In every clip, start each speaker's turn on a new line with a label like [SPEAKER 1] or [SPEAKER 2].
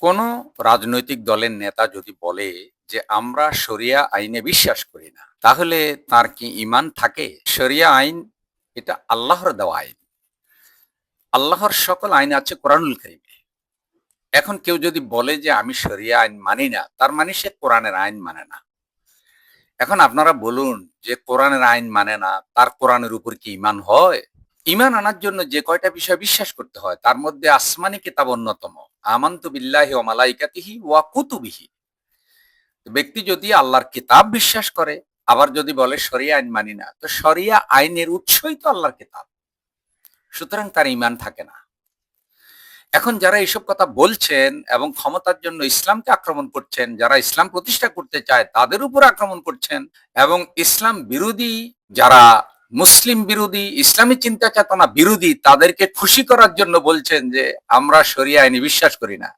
[SPEAKER 1] কোনো রাজনৈতিক দলের নেতা যদি বলে যে আমরা শরিয়া আইনে বিশ্বাস করি না, তাহলে তার কি ঈমান থাকে? শরিয়া আইন এটা আল্লাহর দেওয়া আইন। আল্লাহর সকল আইন আছে কোরআনুল কারীমে। এখন কেউ যদি বলে যে আমি শরিয়া আইন মানি না, তার মানে সে কোরআনের আইন মানে না। এখন আপনারা বলুন যে কোরআনের আইন মানে না, তার কোরআনের উপর কি ঈমান হয়? ঈমান আনার জন্য যে কয়টা বিষয় বিশ্বাস করতে হয় তার মধ্যে আসমানি কিতাব অন্যতম। আমানতু বিল্লাহি ওয়া মালাইকাতিহি ওয়া কুতুবিহি। ব্যক্তি যদি আল্লাহর কিতাব বিশ্বাস করে, আবার যদি বলে শরিয়া আইন মানি না, তো শরিয়া আইনের উৎসই তো আল্লাহর কিতাব। সুতরাং তার ঈমান থাকে না। এখন যারা এইসব কথা বলছেন এবং ক্ষমতার জন্য ইসলামকে আক্রমণ করছেন, যারা ইসলাম প্রতিষ্ঠা করতে চায় তাদের উপর আক্রমণ করছেন, এবং ইসলাম বিরোধী যারা মুসলিম বিরোধী, ইসলামী চিন্তা চেতনা বিরোধী, তাদেরকে খুশি করার জন্য বলছেন যে আমরা শরিয়া আইনে বিশ্বাস করি না।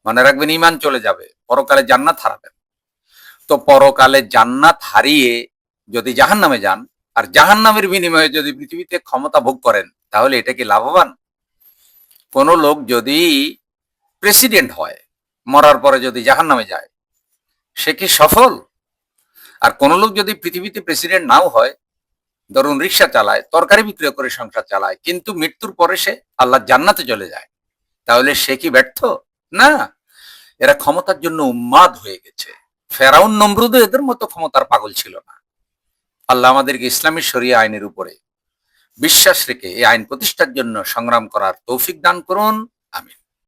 [SPEAKER 1] মনে রাখবেন, ঈমান চলে যাবে, পরকালে জান্নাত হারাবেন। তো পরকালে জান্নাত হারিয়ে যদি জাহান্নামে যান, আর জাহান্নামের বিনিময়ে যদি পৃথিবীতে ক্ষমতা ভোগ করেন, তাহলে এটা কি লাভবান? কোন লোক যদি প্রেসিডেন্ট হয়, মরার পরে যদি জাহান্নামে যায়, সে কি সফল? আর কোন লোক যদি পৃথিবীতে প্রেসিডেন্ট নাও হয়, ধরুন রিক্সা চালায়, তরকারি বিক্রি করে সংসার চালায়, কিন্তু মৃত্যুর পরে সে আল্লাহর জান্নাতে চলে যায়, তাহলে সে কি ব্যর্থ? না। এরা ক্ষমতার জন্য উন্মাদ হয়ে গেছে। ফেরাউন নমরুদ এদের মতো ক্ষমতার পাগল ছিল না। আল্লাহ আমাদেরকে ইসলামী শরিয়া আইনের উপরে বিশ্বাস রেখে এই আইন প্রতিষ্ঠার জন্য সংগ্রাম করার তৌফিক দান করুন। আমিন।